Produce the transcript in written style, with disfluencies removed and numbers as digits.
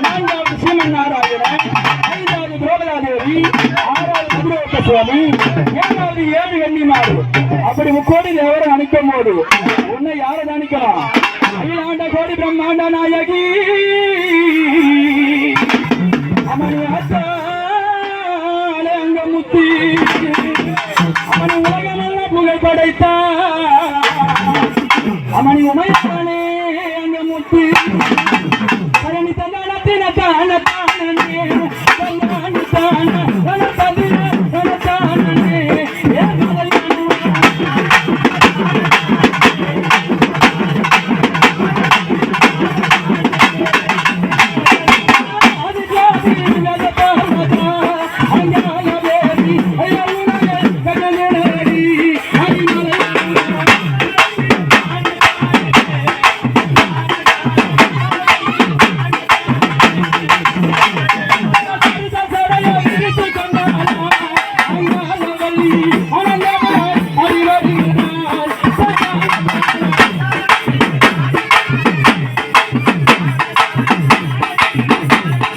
நான்காவது சீமன் நாராயணன், ஐந்தாவது திரௌபதாதேவி, ஆறாவது மதுரவட்ட சுவாமி, ஏழாவது ஏழு எண்ணிமாறு. அப்படி முக்கோடி தேவரை அணிக்கும் போது உன்னை யாரை அணிக்கலாம்? அகிலாண்ட கோடி பிரம்மாண்ட நாயகி அமணி ஆத்தாலே அங்க முத்தி அவன் உலகமெல்ல புகழ் படைத்தான். அவனை உமையானே அங்க முத்தி தரணி தந்தான தான தானே